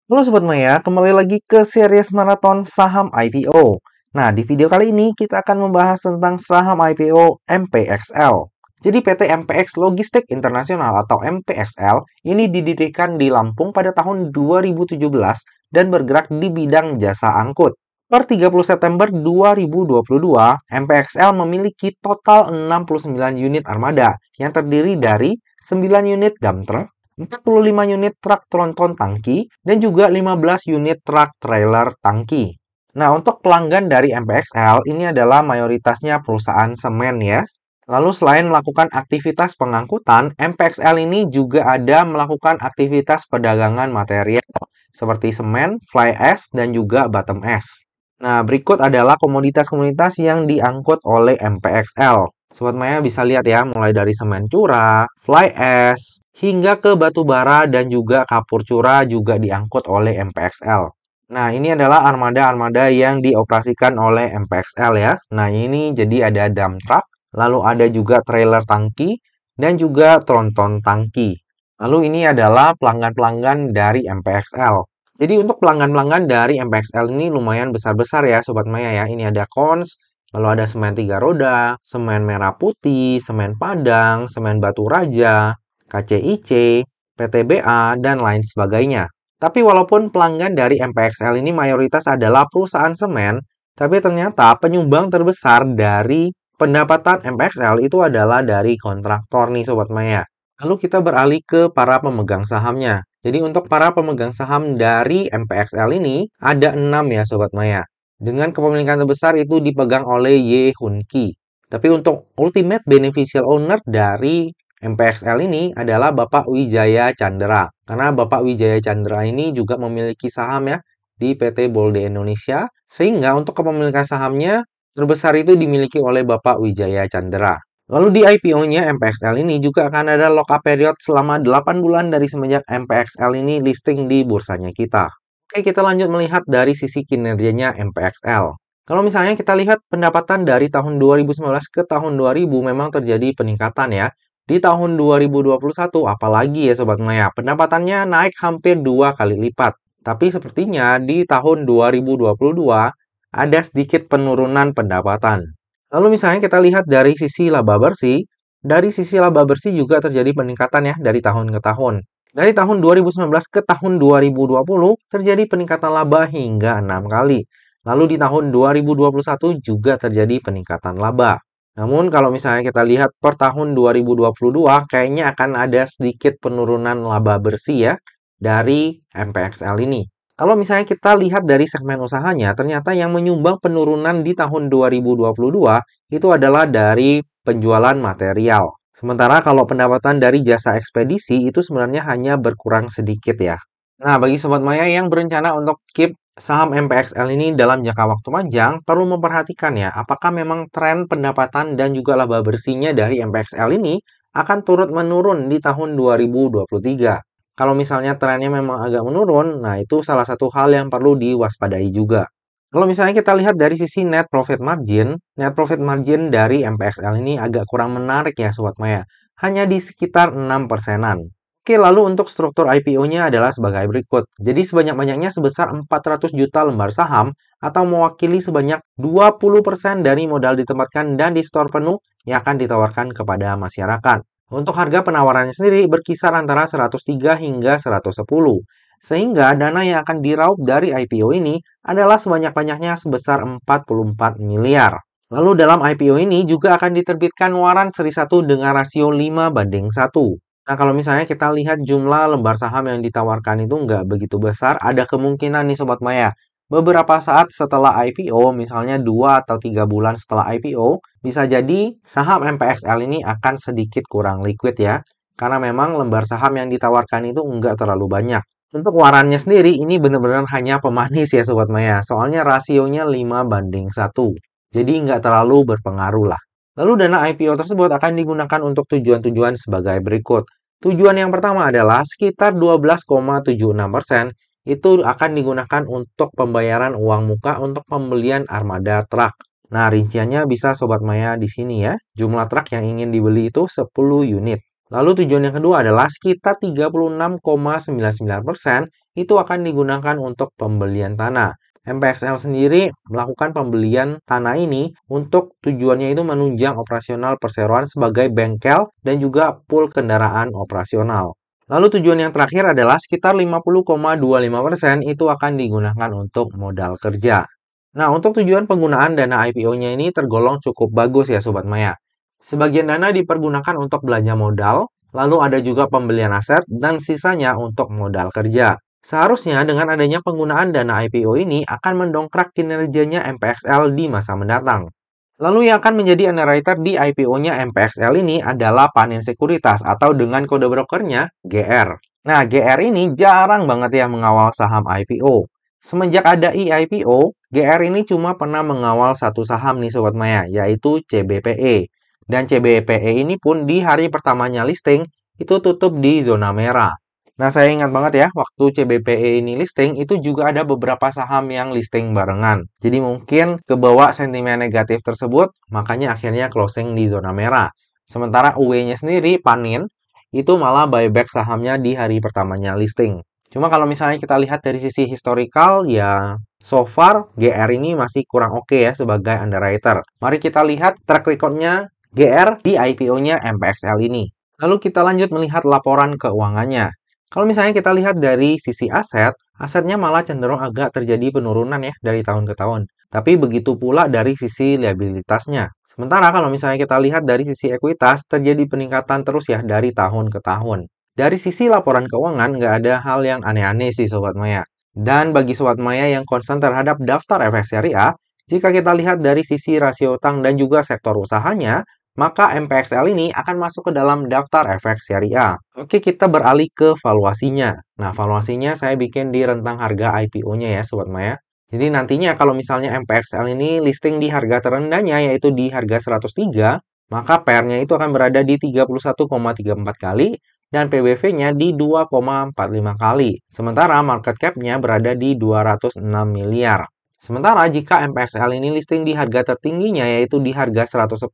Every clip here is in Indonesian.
Halo Sobat Maya, kembali lagi ke series maraton saham IPO. Nah, di video kali ini kita akan membahas tentang saham IPO MPXL. Jadi PT MPX Logistik Internasional atau MPXL ini didirikan di Lampung pada tahun 2017 dan bergerak di bidang jasa angkut. Per 30 September 2022, MPXL memiliki total 69 unit armada yang terdiri dari 9 unit dump truck, 45 unit truk tronton tangki, dan juga 15 unit truk trailer tangki. Nah, untuk pelanggan dari MPXL, ini adalah mayoritasnya perusahaan semen ya. Lalu selain melakukan aktivitas pengangkutan, MPXL ini juga ada melakukan aktivitas perdagangan material seperti semen, fly ash, dan juga bottom ash. Nah, berikut adalah komoditas-komoditas yang diangkut oleh MPXL. Sobat Maya bisa lihat ya, mulai dari semen curah, fly ash, hingga ke batu bara dan juga kapur curah juga diangkut oleh MPXL. Nah, ini adalah armada-armada yang dioperasikan oleh MPXL ya. Nah, ini jadi ada dump truck, lalu ada juga trailer tangki, dan juga tronton tangki. Lalu ini adalah pelanggan-pelanggan dari MPXL. Jadi untuk pelanggan-pelanggan dari MPXL ini lumayan besar-besar ya Sobat Maya ya. Ini ada Kons, lalu ada semen 3 roda, semen merah putih, semen Padang, semen Batu Raja, KCIC, PTBA, dan lain sebagainya. Tapi walaupun pelanggan dari MPXL ini mayoritas adalah perusahaan semen, tapi ternyata penyumbang terbesar dari pendapatan MPXL itu adalah dari kontraktor nih Sobat Maya. Lalu kita beralih ke para pemegang sahamnya. Jadi untuk para pemegang saham dari MPXL ini ada 6 ya Sobat Maya. Dengan kepemilikan terbesar itu dipegang oleh Ye Hun Ki. Tapi untuk ultimate beneficial owner dari MPXL ini adalah Bapak Wijaya Chandra. Karena Bapak Wijaya Chandra ini juga memiliki saham ya di PT Bolde Indonesia. Sehingga untuk kepemilikan sahamnya terbesar itu dimiliki oleh Bapak Wijaya Chandra. Lalu di IPO-nya MPXL ini juga akan ada lock-up period selama 8 bulan dari semenjak MPXL ini listing di bursanya kita. Oke, kita lanjut melihat dari sisi kinerjanya MPXL. Kalau misalnya kita lihat pendapatan dari tahun 2019 ke tahun 2000 memang terjadi peningkatan ya. Di tahun 2021, apalagi ya Sobat Maya, pendapatannya naik hampir 2 kali lipat. Tapi sepertinya di tahun 2022 ada sedikit penurunan pendapatan. Lalu misalnya kita lihat dari sisi laba bersih, dari sisi laba bersih juga terjadi peningkatan ya dari tahun ke tahun. Dari tahun 2019 ke tahun 2020 terjadi peningkatan laba hingga 6 kali. Lalu di tahun 2021 juga terjadi peningkatan laba. Namun kalau misalnya kita lihat per tahun 2022 kayaknya akan ada sedikit penurunan laba bersih ya dari MPXL ini. Kalau misalnya kita lihat dari segmen usahanya, ternyata yang menyumbang penurunan di tahun 2022 itu adalah dari penjualan material. Sementara kalau pendapatan dari jasa ekspedisi itu sebenarnya hanya berkurang sedikit ya. Nah, bagi Sobat Maya yang berencana untuk keep saham MPXL ini dalam jangka waktu panjang, perlu memperhatikan ya, apakah memang tren pendapatan dan juga laba bersihnya dari MPXL ini akan turut menurun di tahun 2023. Kalau misalnya trennya memang agak menurun, nah itu salah satu hal yang perlu diwaspadai juga. Kalau misalnya kita lihat dari sisi net profit margin dari MPXL ini agak kurang menarik ya Sobat Maya. Hanya di sekitar 6%-an. Oke, lalu untuk struktur IPO-nya adalah sebagai berikut. Jadi sebanyak-banyaknya sebesar 400 juta lembar saham atau mewakili sebanyak 20% dari modal ditempatkan dan di store penuh yang akan ditawarkan kepada masyarakat. Untuk harga penawarannya sendiri berkisar antara 103 hingga 110. Sehingga dana yang akan diraup dari IPO ini adalah sebanyak-banyaknya sebesar 44 miliar. Lalu dalam IPO ini juga akan diterbitkan waran seri 1 dengan rasio 5:1. Nah, kalau misalnya kita lihat jumlah lembar saham yang ditawarkan itu nggak begitu besar, ada kemungkinan nih Sobat Maya, beberapa saat setelah IPO, misalnya 2 atau 3 bulan setelah IPO, bisa jadi saham MPXL ini akan sedikit kurang liquid ya. Karena memang lembar saham yang ditawarkan itu nggak terlalu banyak. Untuk warannya sendiri, ini benar-benar hanya pemanis ya Sobat Maya. Soalnya rasionya 5:1. Jadi nggak terlalu berpengaruh lah. Lalu dana IPO tersebut akan digunakan untuk tujuan-tujuan sebagai berikut. Tujuan yang pertama adalah sekitar 12,76% itu akan digunakan untuk pembayaran uang muka untuk pembelian armada truk. Nah, rinciannya bisa Sobat Maya di sini ya. Jumlah truk yang ingin dibeli itu 10 unit. Lalu tujuan yang kedua adalah sekitar 36,99% itu akan digunakan untuk pembelian tanah. MPXL sendiri melakukan pembelian tanah ini untuk tujuannya itu menunjang operasional perseroan sebagai bengkel dan juga pool kendaraan operasional. Lalu tujuan yang terakhir adalah sekitar 50,25% itu akan digunakan untuk modal kerja. Nah, untuk tujuan penggunaan dana IPO-nya ini tergolong cukup bagus ya Sobat Maya. Sebagian dana dipergunakan untuk belanja modal, lalu ada juga pembelian aset, dan sisanya untuk modal kerja. Seharusnya dengan adanya penggunaan dana IPO ini akan mendongkrak kinerjanya MPXL di masa mendatang. Lalu yang akan menjadi underwriter di IPO-nya MPXL ini adalah Panin Sekuritas atau dengan kode brokernya GR. Nah, GR ini jarang banget ya mengawal saham IPO. Semenjak ada IPO, GR ini cuma pernah mengawal satu saham nih Sobat Maya, yaitu CBPE. Dan CBPE ini pun di hari pertamanya listing, itu tutup di zona merah. Nah, saya ingat banget ya, waktu CBPE ini listing, itu juga ada beberapa saham yang listing barengan. Jadi mungkin kebawa sentimen negatif tersebut, makanya akhirnya closing di zona merah. Sementara UE-nya sendiri, Panin, itu malah buyback sahamnya di hari pertamanya listing. Cuma kalau misalnya kita lihat dari sisi historical, ya so far GR ini masih kurang oke ya sebagai underwriter. Mari kita lihat track record-nya GR di IPO-nya MPXL ini. Lalu kita lanjut melihat laporan keuangannya. Kalau misalnya kita lihat dari sisi aset, asetnya malah cenderung agak terjadi penurunan ya dari tahun ke tahun. Tapi begitu pula dari sisi liabilitasnya. Sementara kalau misalnya kita lihat dari sisi ekuitas, terjadi peningkatan terus ya dari tahun ke tahun. Dari sisi laporan keuangan, nggak ada hal yang aneh-aneh sih Sobat Maya. Dan bagi Sobat Maya yang concern terhadap daftar efek syariah, jika kita lihat dari sisi rasio utang dan juga sektor usahanya, maka MPXL ini akan masuk ke dalam daftar efek syariah. Oke, kita beralih ke valuasinya. Nah, valuasinya saya bikin di rentang harga IPO-nya ya, Sobat Maya. Jadi nantinya kalau misalnya MPXL ini listing di harga terendahnya, yaitu di harga 103, maka PR-nya itu akan berada di 31,34 kali, dan PBV-nya di 2,45 kali. Sementara market cap-nya berada di 206 miliar. Sementara jika MPXL ini listing di harga tertingginya, yaitu di harga 110,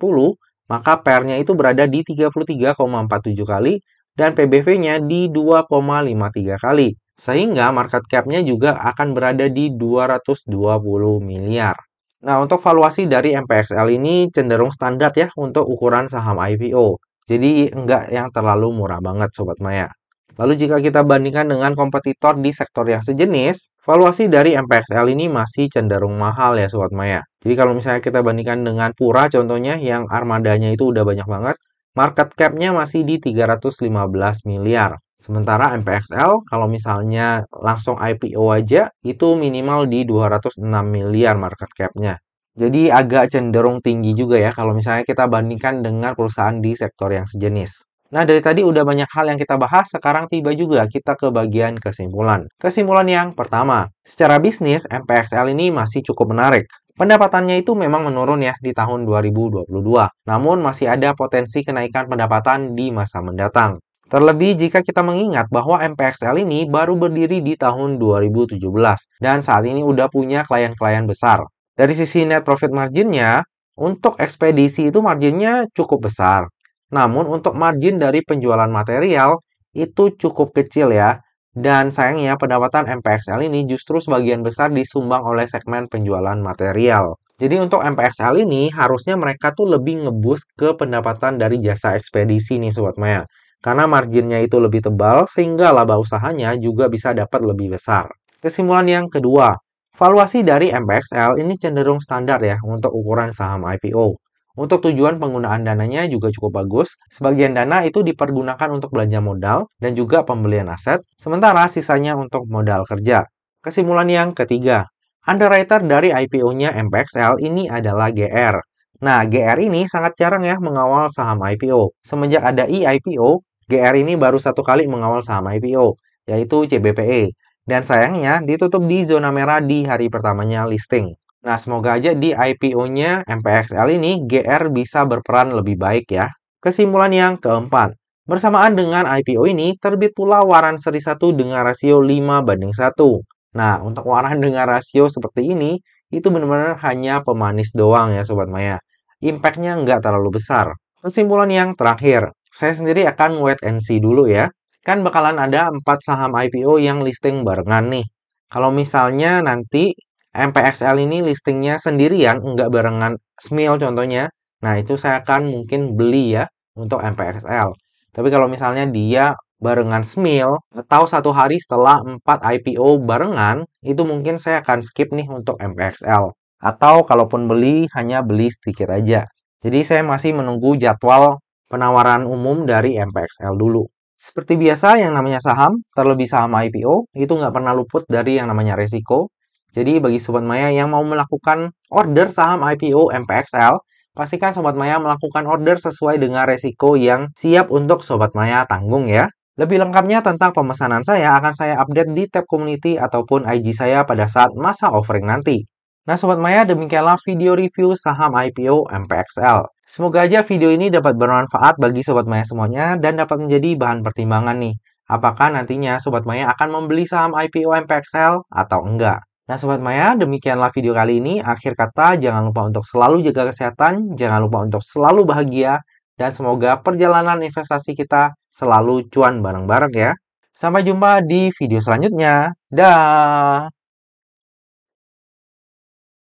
maka PR-nya itu berada di 33,47 kali dan PBV-nya di 2,53 kali. Sehingga market cap-nya juga akan berada di 220 miliar. Nah, untuk valuasi dari MPXL ini cenderung standar ya untuk ukuran saham IPO. Jadi enggak yang terlalu murah banget Sobat Maya. Lalu jika kita bandingkan dengan kompetitor di sektor yang sejenis, valuasi dari MPXL ini masih cenderung mahal ya Sobat Maya. Jadi kalau misalnya kita bandingkan dengan Pura contohnya yang armadanya itu udah banyak banget, market cap-nya masih di 315 miliar. Sementara MPXL kalau misalnya langsung IPO aja itu minimal di 206 miliar market cap-nya. Jadi agak cenderung tinggi juga ya kalau misalnya kita bandingkan dengan perusahaan di sektor yang sejenis. Nah, dari tadi udah banyak hal yang kita bahas, sekarang tiba juga kita ke bagian kesimpulan. Kesimpulan yang pertama, secara bisnis, MPXL ini masih cukup menarik. Pendapatannya itu memang menurun ya di tahun 2022, namun masih ada potensi kenaikan pendapatan di masa mendatang. Terlebih jika kita mengingat bahwa MPXL ini baru berdiri di tahun 2017 dan saat ini udah punya klien-klien besar. Dari sisi net profit marginnya, untuk ekspedisi itu marginnya cukup besar. Namun untuk margin dari penjualan material itu cukup kecil ya. Dan sayangnya pendapatan MPXL ini justru sebagian besar disumbang oleh segmen penjualan material. Jadi untuk MPXL ini harusnya mereka tuh lebih ngeboost ke pendapatan dari jasa ekspedisi nih Sobat Maya. Karena marginnya itu lebih tebal sehingga laba usahanya juga bisa dapat lebih besar. Kesimpulan yang kedua, valuasi dari MPXL ini cenderung standar ya untuk ukuran saham IPO. Untuk tujuan penggunaan dananya juga cukup bagus. Sebagian dana itu dipergunakan untuk belanja modal dan juga pembelian aset, sementara sisanya untuk modal kerja. Kesimpulan yang ketiga, underwriter dari IPO-nya MPXL ini adalah GR. Nah, GR ini sangat jarang ya mengawal saham IPO. Semenjak ada IPO, GR ini baru satu kali mengawal saham IPO, yaitu CBPE. Dan sayangnya ditutup di zona merah di hari pertamanya listing. Nah, semoga aja di IPO-nya MPXL ini GR bisa berperan lebih baik ya. Kesimpulan yang keempat, bersamaan dengan IPO ini terbit pula waran seri 1 dengan rasio 5:1. Nah, untuk waran dengan rasio seperti ini, itu benar-benar hanya pemanis doang ya Sobat Maya. Impact-nya nggak terlalu besar. Kesimpulan yang terakhir, saya sendiri akan wait and see dulu ya. kan bakalan ada 4 saham IPO yang listing barengan nih. Kalau misalnya nanti MPXL ini listingnya sendirian, nggak barengan SMIL contohnya, nah itu saya akan mungkin beli ya untuk MPXL. Tapi kalau misalnya dia barengan SMIL atau satu hari setelah 4 IPO barengan, itu mungkin saya akan skip nih untuk MPXL. Atau kalaupun beli, hanya beli sedikit aja. Jadi saya masih menunggu jadwal penawaran umum dari MPXL dulu. Seperti biasa, yang namanya saham, terlebih saham IPO, itu nggak pernah luput dari yang namanya resiko. Jadi bagi Sobat Maya yang mau melakukan order saham IPO MPXL, pastikan Sobat Maya melakukan order sesuai dengan resiko yang siap untuk Sobat Maya tanggung ya. Lebih lengkapnya tentang pemesanan saya akan saya update di tab community ataupun IG saya pada saat masa offering nanti. Nah Sobat Maya, demikianlah video review saham IPO MPXL. Semoga aja video ini dapat bermanfaat bagi Sobat Maya semuanya dan dapat menjadi bahan pertimbangan nih. Apakah nantinya Sobat Maya akan membeli saham IPO MPXL atau enggak? Nah Sobat Maya, demikianlah video kali ini. Akhir kata, jangan lupa untuk selalu jaga kesehatan, jangan lupa untuk selalu bahagia, dan semoga perjalanan investasi kita selalu cuan bareng-bareng ya. Sampai jumpa di video selanjutnya. Dah.